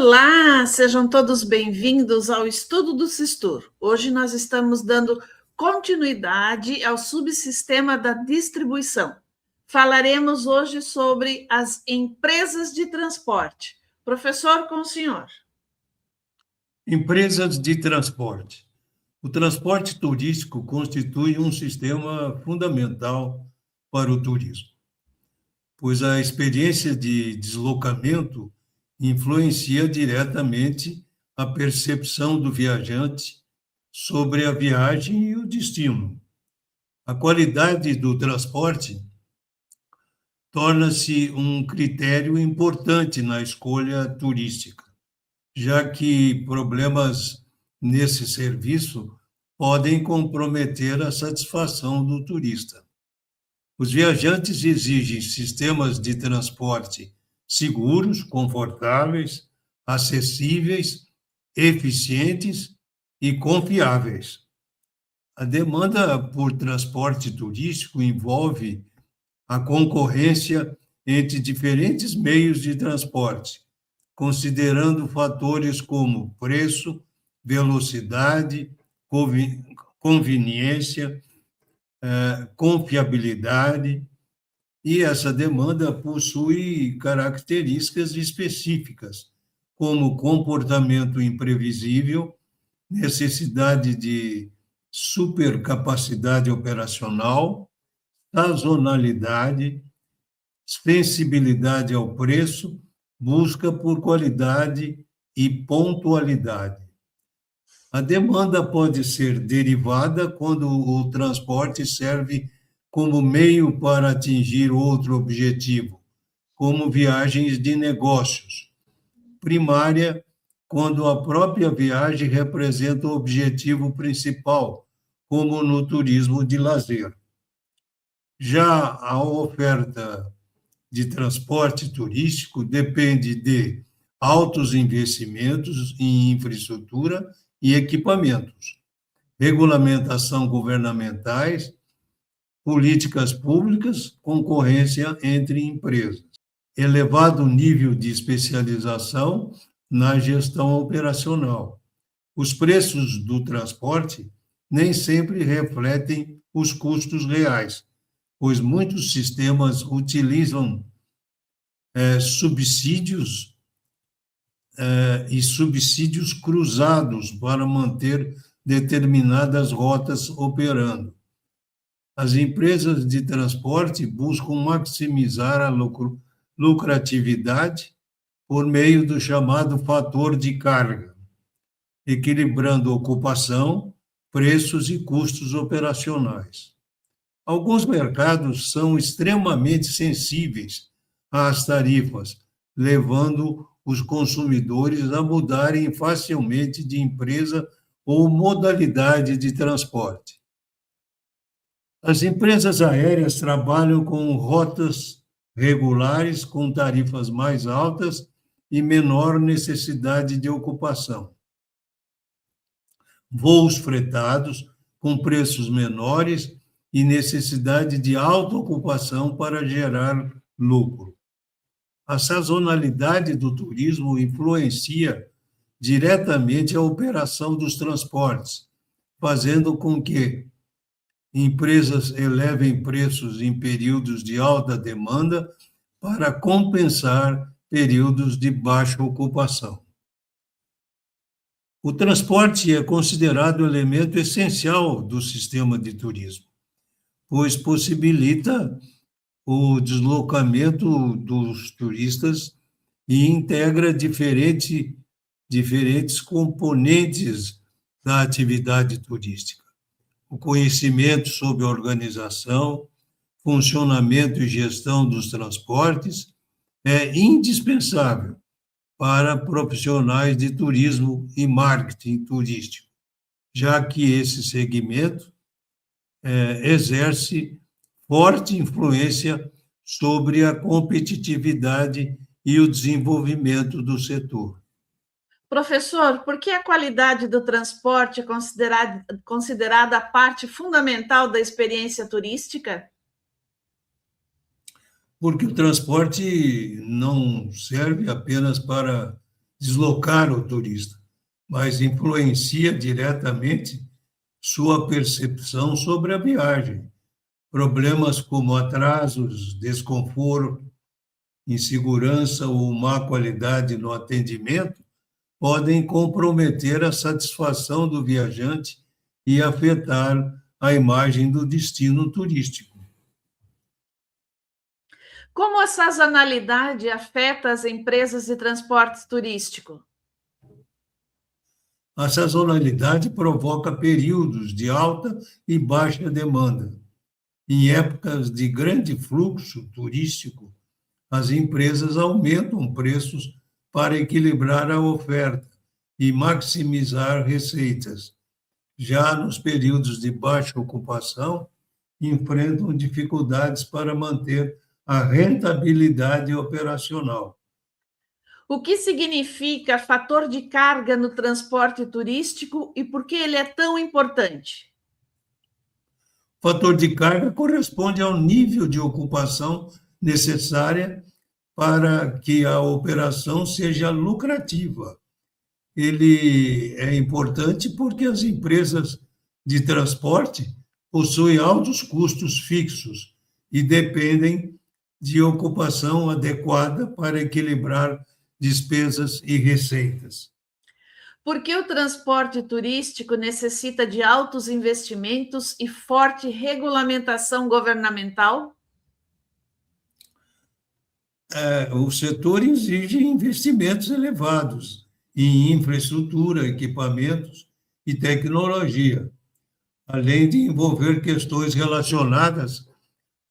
Olá, sejam todos bem-vindos ao estudo do Sistur. Hoje nós estamos dando continuidade ao subsistema da distribuição. Falaremos hoje sobre as empresas de transporte. Professor, com o senhor. Empresas de transporte. O transporte turístico constitui um sistema fundamental para o turismo, pois a experiência de deslocamento influencia diretamente a percepção do viajante sobre a viagem e o destino. A qualidade do transporte torna-se um critério importante na escolha turística, já que problemas nesse serviço podem comprometer a satisfação do turista. Os viajantes exigem sistemas de transporte seguros, confortáveis, acessíveis, eficientes e confiáveis. A demanda por transporte turístico envolve a concorrência entre diferentes meios de transporte, considerando fatores como preço, velocidade, conveniência, confiabilidade, e essa demanda possui características específicas, como comportamento imprevisível, necessidade de supercapacidade operacional, sazonalidade, sensibilidade ao preço, busca por qualidade e pontualidade. A demanda pode ser derivada quando o transporte serve como meio para atingir outro objetivo, como viagens de negócios. Primária, quando a própria viagem representa o objetivo principal, como no turismo de lazer. Já a oferta de transporte turístico depende de altos investimentos em infraestrutura e equipamentos, regulamentação governamentais, políticas públicas, concorrência entre empresas, elevado nível de especialização na gestão operacional. Os preços do transporte nem sempre refletem os custos reais, pois muitos sistemas utilizam subsídios e subsídios cruzados para manter determinadas rotas operando. As empresas de transporte buscam maximizar a lucratividade por meio do chamado fator de carga, equilibrando ocupação, preços e custos operacionais. Alguns mercados são extremamente sensíveis às tarifas, levando os consumidores a mudarem facilmente de empresa ou modalidade de transporte. As empresas aéreas trabalham com rotas regulares, com tarifas mais altas e menor necessidade de ocupação. Voos fretados, com preços menores e necessidade de alta ocupação para gerar lucro. A sazonalidade do turismo influencia diretamente a operação dos transportes, fazendo com que empresas elevem preços em períodos de alta demanda para compensar períodos de baixa ocupação. O transporte é considerado elemento essencial do sistema de turismo, pois possibilita o deslocamento dos turistas e integra diferentes componentes da atividade turística. O conhecimento sobre a organização, funcionamento e gestão dos transportes é indispensável para profissionais de turismo e marketing turístico, já que esse segmento exerce forte influência sobre a competitividade e o desenvolvimento do setor. Professor, por que a qualidade do transporte é considerada a parte fundamental da experiência turística? Porque o transporte não serve apenas para deslocar o turista, mas influencia diretamente sua percepção sobre a viagem. Problemas como atrasos, desconforto, insegurança ou má qualidade no atendimento podem comprometer a satisfação do viajante e afetar a imagem do destino turístico. Como a sazonalidade afeta as empresas de transporte turístico? A sazonalidade provoca períodos de alta e baixa demanda. Em épocas de grande fluxo turístico, as empresas aumentam preços para equilibrar a oferta e maximizar receitas. Já nos períodos de baixa ocupação, enfrentam dificuldades para manter a rentabilidade operacional. O que significa fator de carga no transporte turístico e por que ele é tão importante? O fator de carga corresponde ao nível de ocupação necessária para que a operação seja lucrativa. Ele é importante porque as empresas de transporte possuem altos custos fixos e dependem de ocupação adequada para equilibrar despesas e receitas. Por que o transporte turístico necessita de altos investimentos e forte regulamentação governamental? O setor exige investimentos elevados em infraestrutura, equipamentos e tecnologia, além de envolver questões relacionadas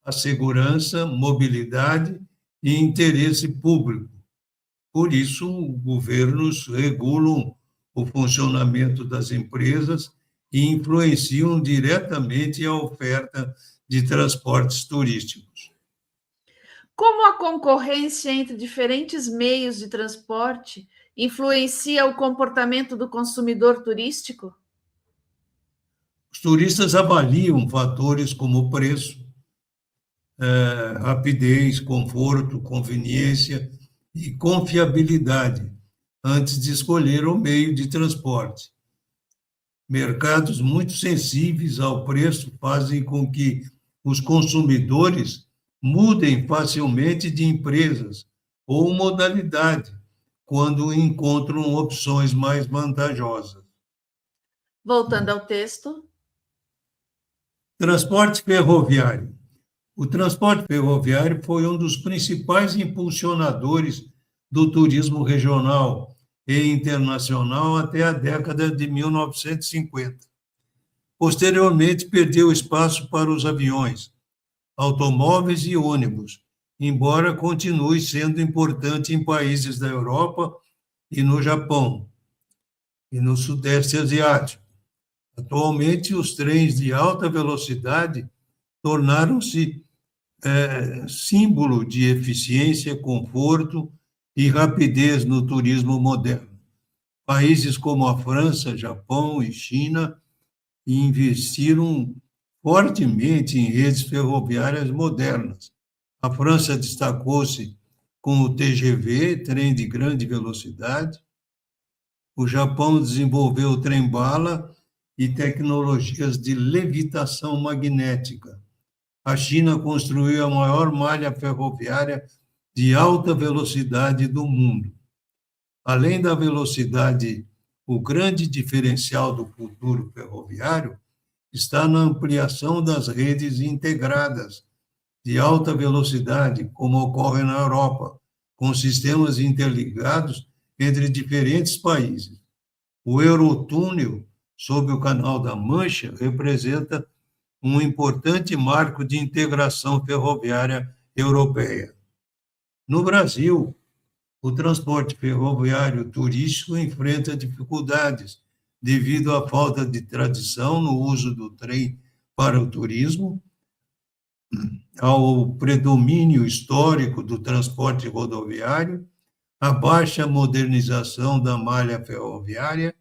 à segurança, mobilidade e interesse público. Por isso, governos regulam o funcionamento das empresas e influenciam diretamente a oferta de transportes turísticos. Como a concorrência entre diferentes meios de transporte influencia o comportamento do consumidor turístico? Os turistas avaliam fatores como preço, rapidez, conforto, conveniência e confiabilidade antes de escolher o meio de transporte. Mercados muito sensíveis ao preço fazem com que os consumidores mudem facilmente de empresas ou modalidade quando encontram opções mais vantajosas. Voltando ao texto. Transporte ferroviário. O transporte ferroviário foi um dos principais impulsionadores do turismo regional e internacional até a década de 1950. Posteriormente, perdeu espaço para os aviões, automóveis e ônibus, embora continue sendo importante em países da Europa e no Japão e no Sudeste Asiático. Atualmente, os trens de alta velocidade tornaram-se símbolo de eficiência, conforto e rapidez no turismo moderno. Países como a França, Japão e China investiram fortemente em redes ferroviárias modernas. A França destacou-se com o TGV, trem de grande velocidade. O Japão desenvolveu o trem-bala e tecnologias de levitação magnética. A China construiu a maior malha ferroviária de alta velocidade do mundo. Além da velocidade, o grande diferencial do futuro ferroviário está na ampliação das redes integradas de alta velocidade, como ocorre na Europa, com sistemas interligados entre diferentes países. O Eurotúnel, sob o Canal da Mancha, representa um importante marco de integração ferroviária europeia. No Brasil, o transporte ferroviário turístico enfrenta dificuldades devido à falta de tradição no uso do trem para o turismo, ao predomínio histórico do transporte rodoviário, à baixa modernização da malha ferroviária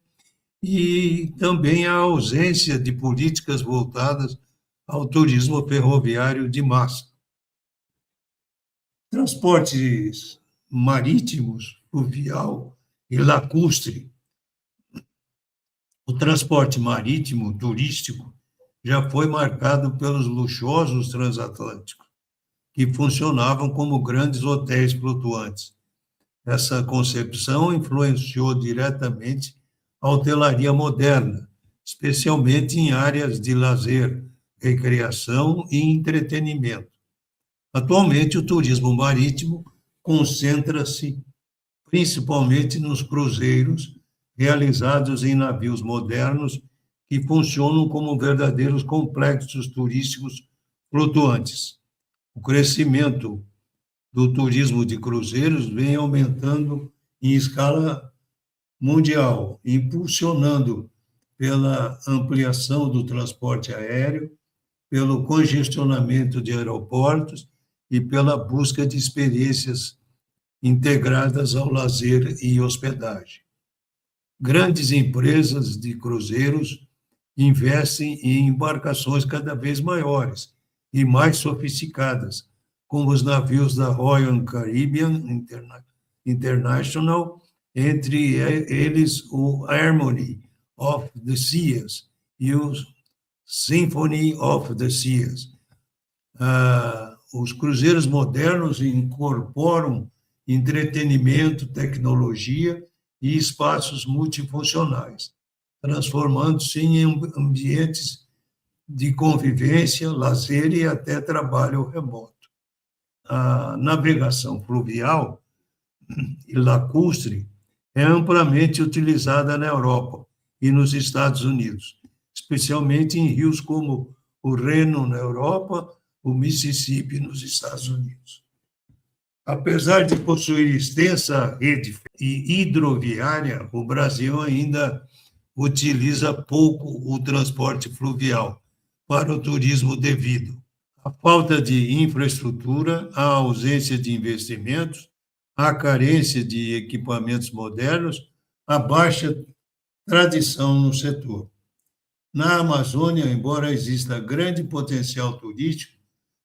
e também à ausência de políticas voltadas ao turismo ferroviário de massa. Transportes marítimos, fluvial e lacustre. O transporte marítimo turístico já foi marcado pelos luxuosos transatlânticos, que funcionavam como grandes hotéis flutuantes. Essa concepção influenciou diretamente a hotelaria moderna, especialmente em áreas de lazer, recreação e entretenimento. Atualmente, o turismo marítimo concentra-se principalmente nos cruzeiros realizados em navios modernos que funcionam como verdadeiros complexos turísticos flutuantes. O crescimento do turismo de cruzeiros vem aumentando em escala mundial, impulsionando pela ampliação do transporte aéreo, pelo congestionamento de aeroportos e pela busca de experiências integradas ao lazer e hospedagem. Grandes empresas de cruzeiros investem em embarcações cada vez maiores e mais sofisticadas, como os navios da Royal Caribbean International, entre eles o Harmony of the Seas e o Symphony of the Seas. Os cruzeiros modernos incorporam entretenimento, tecnologia e espaços multifuncionais, transformando-se em ambientes de convivência, lazer e até trabalho remoto. A navegação fluvial e lacustre é amplamente utilizada na Europa e nos Estados Unidos, especialmente em rios como o Reno, na Europa, o Mississippi, nos Estados Unidos. Apesar de possuir extensa rede hidroviária, o Brasil ainda utiliza pouco o transporte fluvial para o turismo devido à falta de infraestrutura, à ausência de investimentos, à carência de equipamentos modernos, à baixa tradição no setor. Na Amazônia, embora exista grande potencial turístico,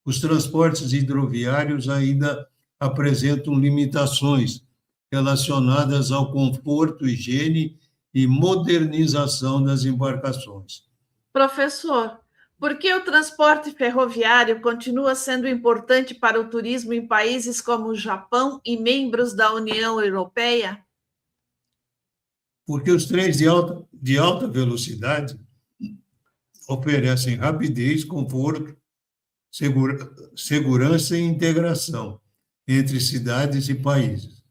os transportes hidroviários ainda apresentam limitações relacionadas ao conforto, higiene e modernização das embarcações. Professor, por que o transporte ferroviário continua sendo importante para o turismo em países como o Japão e membros da União Europeia? Porque os trens de alta velocidade oferecem rapidez, conforto, segurança e integração entre cidades e países.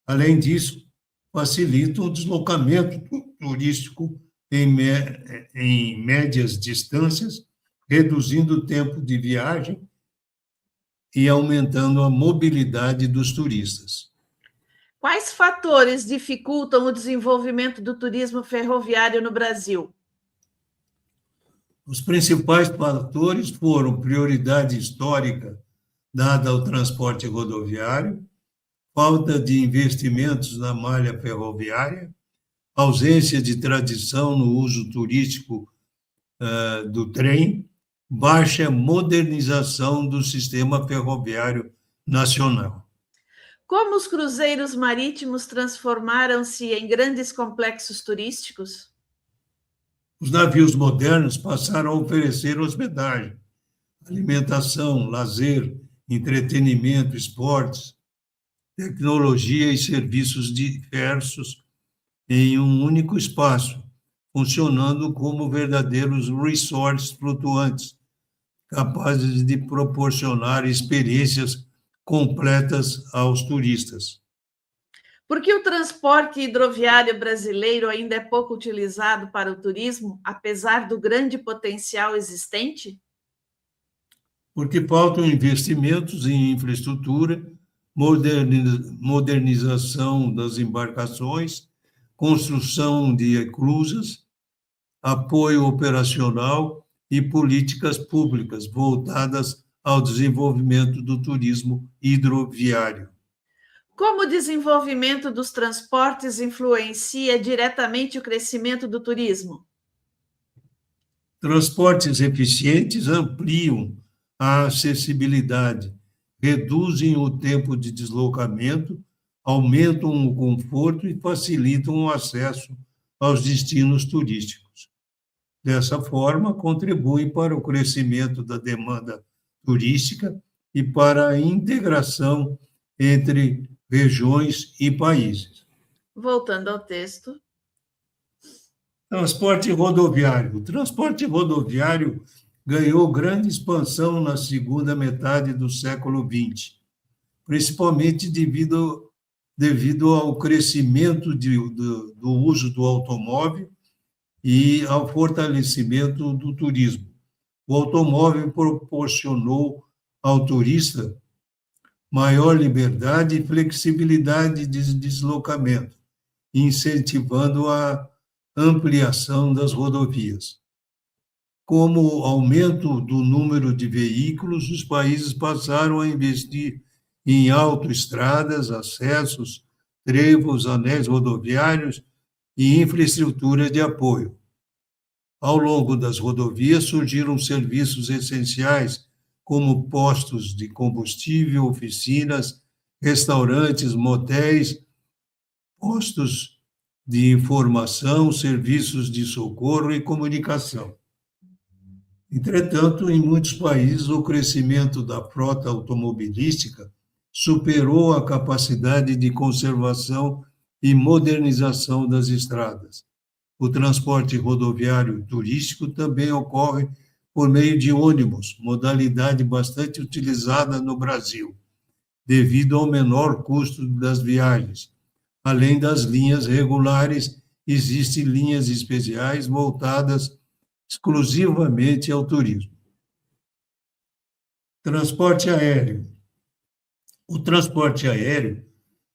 Além disso, facilitam o deslocamento turístico em médias distâncias, reduzindo o tempo de viagem e aumentando a mobilidade dos turistas. Quais fatores dificultam o desenvolvimento do turismo ferroviário no Brasil? Os principais fatores foram prioridade histórica dada ao transporte rodoviário, falta de investimentos na malha ferroviária, ausência de tradição no uso turístico do trem, baixa modernização do sistema ferroviário nacional. Como os cruzeiros marítimos transformaram-se em grandes complexos turísticos? Os navios modernos passaram a oferecer hospedagem, alimentação, lazer, entretenimento, esportes, tecnologia e serviços diversos em um único espaço, funcionando como verdadeiros resorts flutuantes, capazes de proporcionar experiências completas aos turistas. Por que o transporte hidroviário brasileiro ainda é pouco utilizado para o turismo, apesar do grande potencial existente? Porque faltam investimentos em infraestrutura, modernização das embarcações, construção de esclusas, apoio operacional e políticas públicas voltadas ao desenvolvimento do turismo hidroviário. Como o desenvolvimento dos transportes influencia diretamente o crescimento do turismo? Transportes eficientes ampliam a acessibilidade, reduzem o tempo de deslocamento, aumentam o conforto e facilitam o acesso aos destinos turísticos. Dessa forma, contribuem para o crescimento da demanda turística e para a integração entre regiões e países. Voltando ao texto. Transporte rodoviário. O transporte rodoviário ganhou grande expansão na segunda metade do século XX, principalmente devido ao crescimento do uso do automóvel e ao fortalecimento do turismo. O automóvel proporcionou ao turista maior liberdade e flexibilidade de deslocamento, incentivando a ampliação das rodovias. Como o aumento do número de veículos, os países passaram a investir em autoestradas, acessos, trevos, anéis rodoviários e infraestrutura de apoio. Ao longo das rodovias surgiram serviços essenciais, como postos de combustível, oficinas, restaurantes, motéis, postos de informação, serviços de socorro e comunicação. Entretanto, em muitos países, o crescimento da frota automobilística superou a capacidade de conservação e modernização das estradas. O transporte rodoviário turístico também ocorre por meio de ônibus, modalidade bastante utilizada no Brasil, devido ao menor custo das viagens. Além das linhas regulares, existem linhas especiais voltadas exclusivamente ao turismo. Transporte aéreo. O transporte aéreo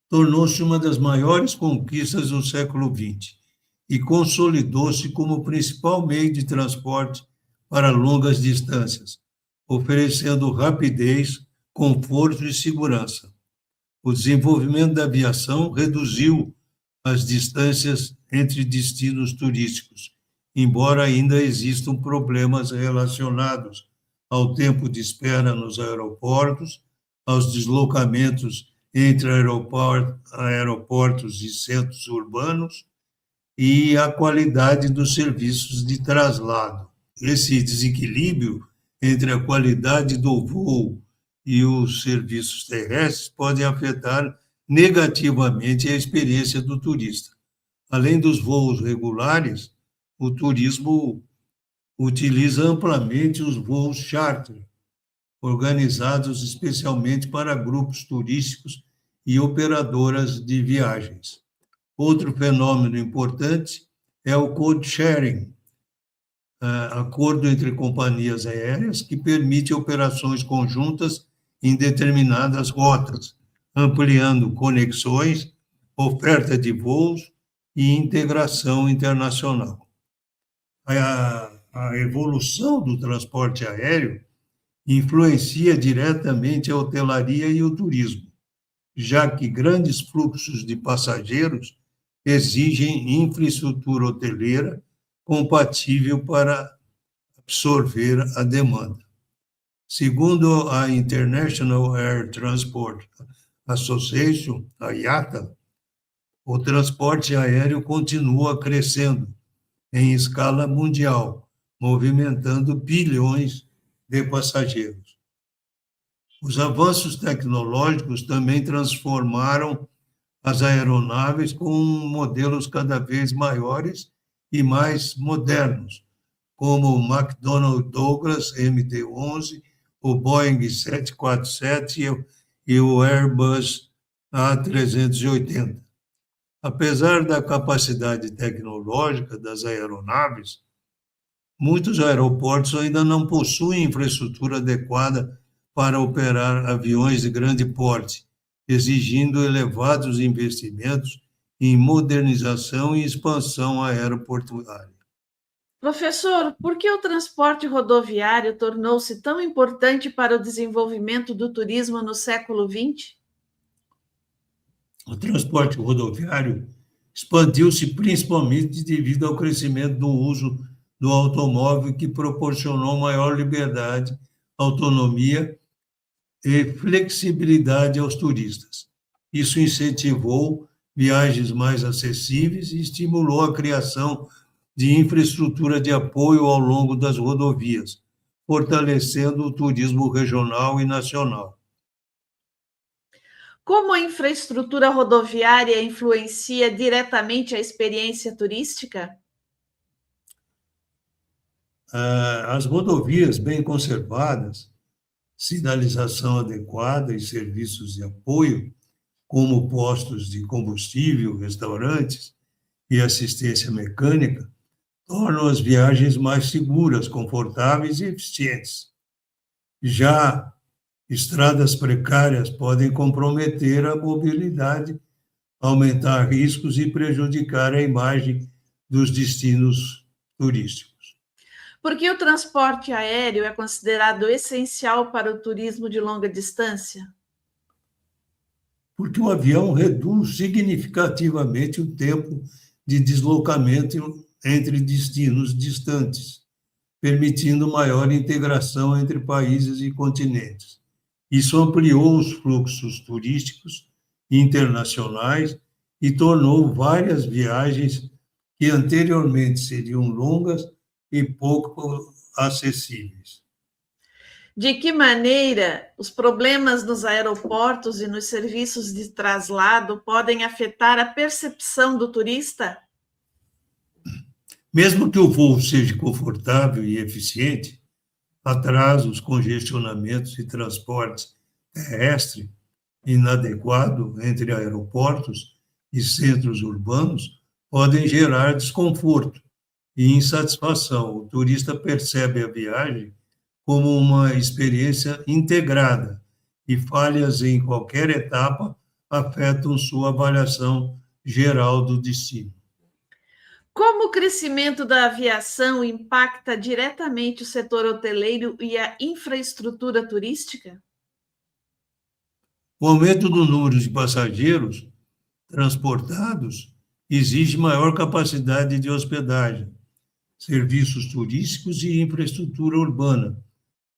tornou-se uma das maiores conquistas do século XX e consolidou-se como o principal meio de transporte para longas distâncias, oferecendo rapidez, conforto e segurança. O desenvolvimento da aviação reduziu as distâncias entre destinos turísticos, embora ainda existam problemas relacionados ao tempo de espera nos aeroportos, aos deslocamentos entre aeroportos e centros urbanos e à qualidade dos serviços de traslado. Esse desequilíbrio entre a qualidade do voo e os serviços terrestres pode afetar negativamente a experiência do turista. Além dos voos regulares, o turismo utiliza amplamente os voos charter, organizados especialmente para grupos turísticos e operadoras de viagens. Outro fenômeno importante é o code sharing, acordo entre companhias aéreas que permite operações conjuntas em determinadas rotas, ampliando conexões, oferta de voos e integração internacional. A evolução do transporte aéreo influencia diretamente a hotelaria e o turismo, já que grandes fluxos de passageiros exigem infraestrutura hoteleira compatível para absorver a demanda. Segundo a International Air Transport Association, a IATA, o transporte aéreo continua crescendo em escala mundial, movimentando bilhões de passageiros. Os avanços tecnológicos também transformaram as aeronaves com modelos cada vez maiores e mais modernos, como o McDonnell Douglas MD-11, o Boeing 747 e o Airbus A380. Apesar da capacidade tecnológica das aeronaves, muitos aeroportos ainda não possuem infraestrutura adequada para operar aviões de grande porte, exigindo elevados investimentos em modernização e expansão aeroportuária. Professor, por que o transporte rodoviário tornou-se tão importante para o desenvolvimento do turismo no século XX? O transporte rodoviário expandiu-se principalmente devido ao crescimento do uso do automóvel, que proporcionou maior liberdade, autonomia e flexibilidade aos turistas. Isso incentivou viagens mais acessíveis e estimulou a criação de infraestrutura de apoio ao longo das rodovias, fortalecendo o turismo regional e nacional. Como a infraestrutura rodoviária influencia diretamente a experiência turística? As rodovias bem conservadas, sinalização adequada e serviços de apoio, como postos de combustível, restaurantes e assistência mecânica, tornam as viagens mais seguras, confortáveis e eficientes. Já estradas precárias podem comprometer a mobilidade, aumentar riscos e prejudicar a imagem dos destinos turísticos. Por que o transporte aéreo é considerado essencial para o turismo de longa distância? Porque o avião reduz significativamente o tempo de deslocamento entre destinos distantes, permitindo maior integração entre países e continentes. Isso ampliou os fluxos turísticos internacionais e tornou várias viagens que anteriormente seriam longas e pouco acessíveis. De que maneira os problemas nos aeroportos e nos serviços de traslado podem afetar a percepção do turista? Mesmo que o voo seja confortável e eficiente, atrasos, congestionamentos e transportes terrestre inadequado entre aeroportos e centros urbanos podem gerar desconforto e insatisfação. O turista percebe a viagem como uma experiência integrada e falhas em qualquer etapa afetam sua avaliação geral do destino. Como o crescimento da aviação impacta diretamente o setor hoteleiro e a infraestrutura turística? O aumento do número de passageiros transportados exige maior capacidade de hospedagem, serviços turísticos e infraestrutura urbana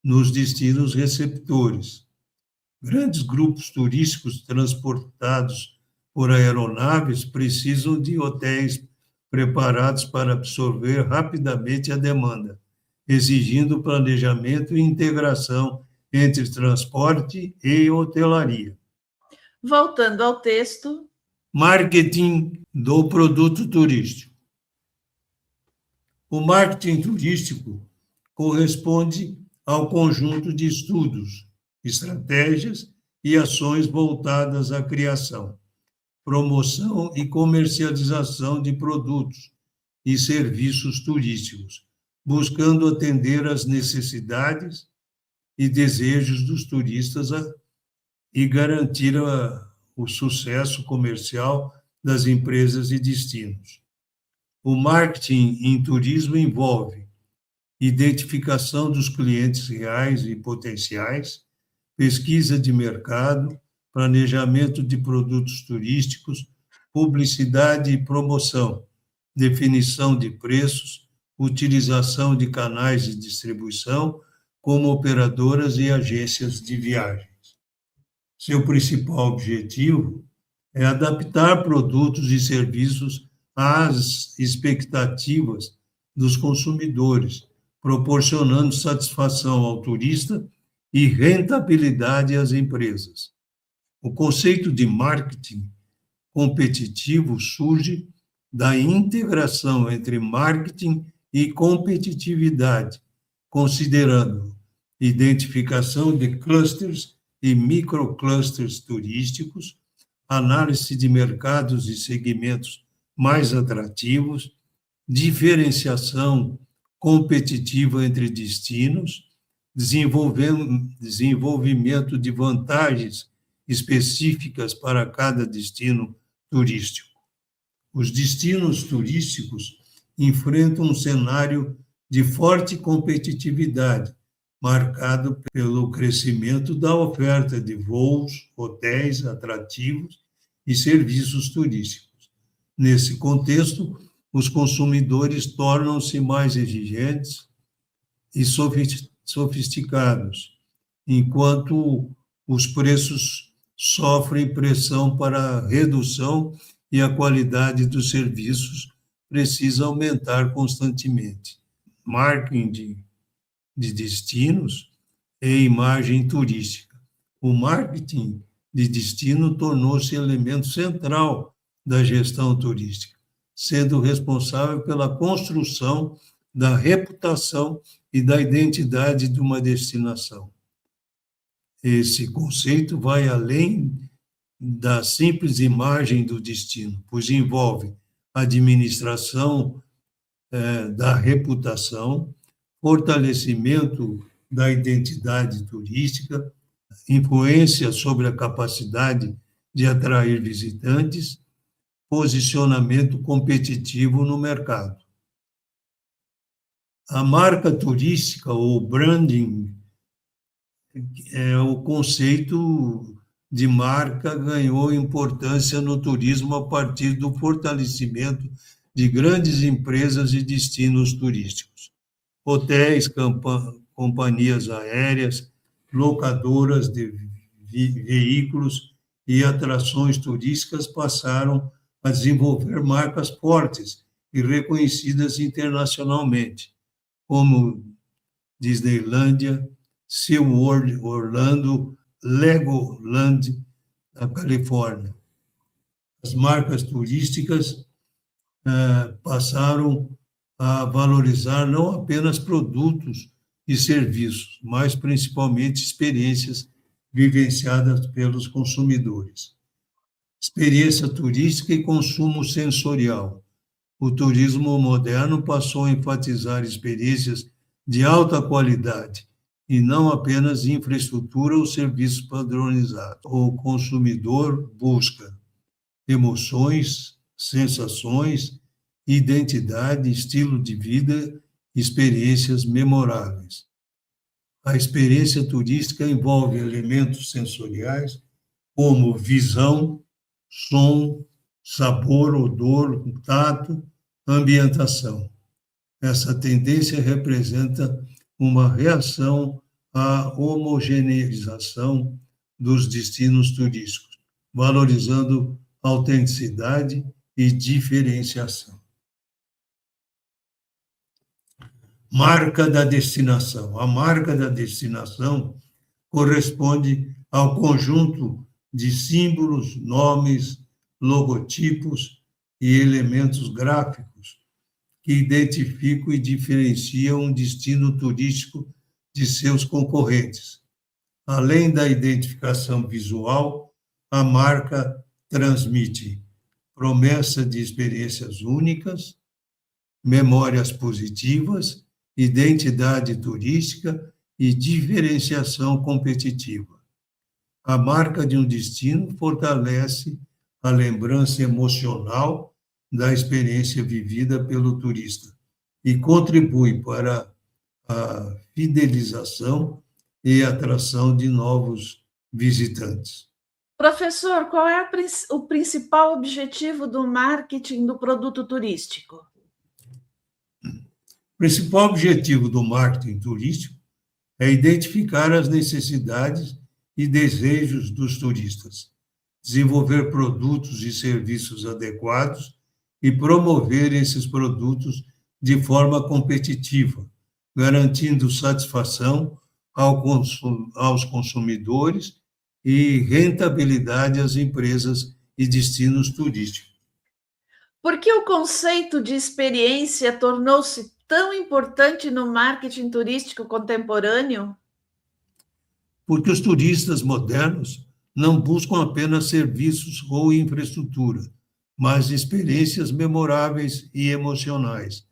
nos destinos receptores. Grandes grupos turísticos transportados por aeronaves precisam de hotéis preparados para absorver rapidamente a demanda, exigindo planejamento e integração entre transporte e hotelaria. Voltando ao texto. Marketing do produto turístico. O marketing turístico corresponde ao conjunto de estudos, estratégias e ações voltadas à criação, promoção e comercialização de produtos e serviços turísticos, buscando atender às necessidades e desejos dos turistas e garantir o sucesso comercial das empresas e destinos. O marketing em turismo envolve identificação dos clientes reais e potenciais, pesquisa de mercado, planejamento de produtos turísticos, publicidade e promoção, definição de preços, utilização de canais de distribuição, como operadoras e agências de viagens. Seu principal objetivo é adaptar produtos e serviços às expectativas dos consumidores, proporcionando satisfação ao turista e rentabilidade às empresas. O conceito de marketing competitivo surge da integração entre marketing e competitividade, considerando identificação de clusters e microclusters turísticos, análise de mercados e segmentos mais atrativos, diferenciação competitiva entre destinos, desenvolvimento de vantagens específicas para cada destino turístico. Os destinos turísticos enfrentam um cenário de forte competitividade, marcado pelo crescimento da oferta de voos, hotéis atrativos e serviços turísticos. Nesse contexto, os consumidores tornam-se mais exigentes e sofisticados, enquanto os preços sofrem pressão para a redução e a qualidade dos serviços precisa aumentar constantemente. Marketing de destinos e imagem turística. O marketing de destino tornou-se elemento central da gestão turística, sendo responsável pela construção da reputação e da identidade de uma destinação. Esse conceito vai além da simples imagem do destino, pois envolve administração da reputação, fortalecimento da identidade turística, influência sobre a capacidade de atrair visitantes, posicionamento competitivo no mercado. A marca turística, ou branding, o conceito de marca ganhou importância no turismo a partir do fortalecimento de grandes empresas e destinos turísticos. Hotéis, companhias aéreas, locadoras de veículos e atrações turísticas passaram a desenvolver marcas fortes e reconhecidas internacionalmente, como Disneylândia, SeaWorld Orlando, Legoland, na Califórnia. As marcas turísticas passaram a valorizar não apenas produtos e serviços, mas principalmente experiências vivenciadas pelos consumidores. Experiência turística e consumo sensorial. O turismo moderno passou a enfatizar experiências de alta qualidade e não apenas infraestrutura ou serviços padronizados. O consumidor busca emoções, sensações, identidade, estilo de vida, experiências memoráveis. A experiência turística envolve elementos sensoriais como visão, som, sabor, odor, tato, ambientação. Essa tendência representa uma reação à homogeneização dos destinos turísticos, valorizando autenticidade e diferenciação. Marca da destinação. A marca da destinação corresponde ao conjunto de símbolos, nomes, logotipos e elementos gráficos que identificam e diferenciam um destino turístico de seus concorrentes. Além da identificação visual, a marca transmite promessa de experiências únicas, memórias positivas, identidade turística e diferenciação competitiva. A marca de um destino fortalece a lembrança emocional da experiência vivida pelo turista e contribui para a fidelização e atração de novos visitantes. Professor, qual é o principal objetivo do marketing do produto turístico? O principal objetivo do marketing turístico é identificar as necessidades e desejos dos turistas, desenvolver produtos e serviços adequados e promover esses produtos de forma competitiva, garantindo satisfação aos consumidores e rentabilidade às empresas e destinos turísticos. Por que o conceito de experiência tornou-se tão importante no marketing turístico contemporâneo? Porque os turistas modernos não buscam apenas serviços ou infraestrutura, mas experiências memoráveis e emocionais.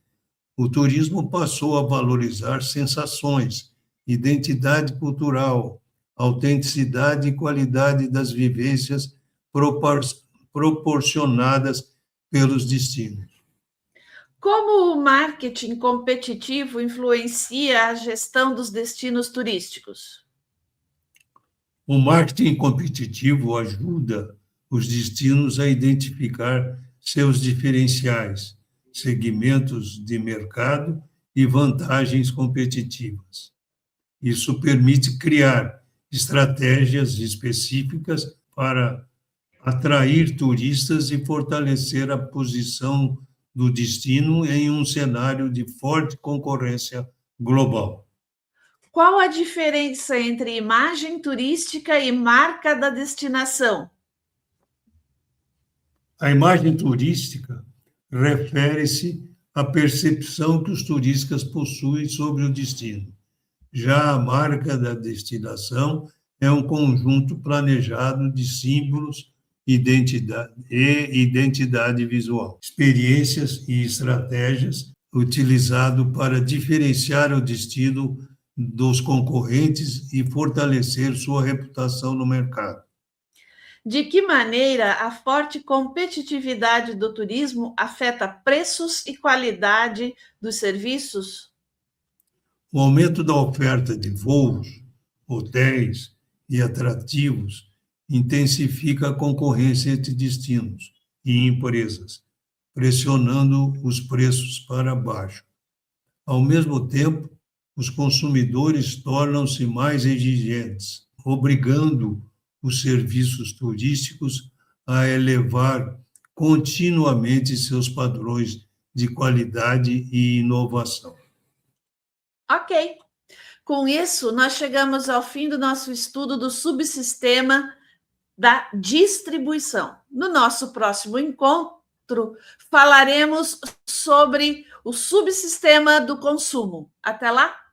O turismo passou a valorizar sensações, identidade cultural, autenticidade e qualidade das vivências proporcionadas pelos destinos. Como o marketing competitivo influencia a gestão dos destinos turísticos? O marketing competitivo ajuda os destinos a identificar seus diferenciais, segmentos de mercado e vantagens competitivas. Isso permite criar estratégias específicas para atrair turistas e fortalecer a posição do destino em um cenário de forte concorrência global. Qual a diferença entre imagem turística e marca da destinação? A imagem turística refere-se à percepção que os turistas possuem sobre o destino. Já a marca da destinação é um conjunto planejado de símbolos identidade visual, experiências e estratégias utilizado para diferenciar o destino dos concorrentes e fortalecer sua reputação no mercado. De que maneira a forte competitividade do turismo afeta preços e qualidade dos serviços? O aumento da oferta de voos, hotéis e atrativos intensifica a concorrência entre destinos e empresas, pressionando os preços para baixo. Ao mesmo tempo, os consumidores tornam-se mais exigentes, obrigando os serviços turísticos a elevar continuamente seus padrões de qualidade e inovação. Ok. Com isso, nós chegamos ao fim do nosso estudo do subsistema da distribuição. No nosso próximo encontro, falaremos sobre o subsistema do consumo. Até lá!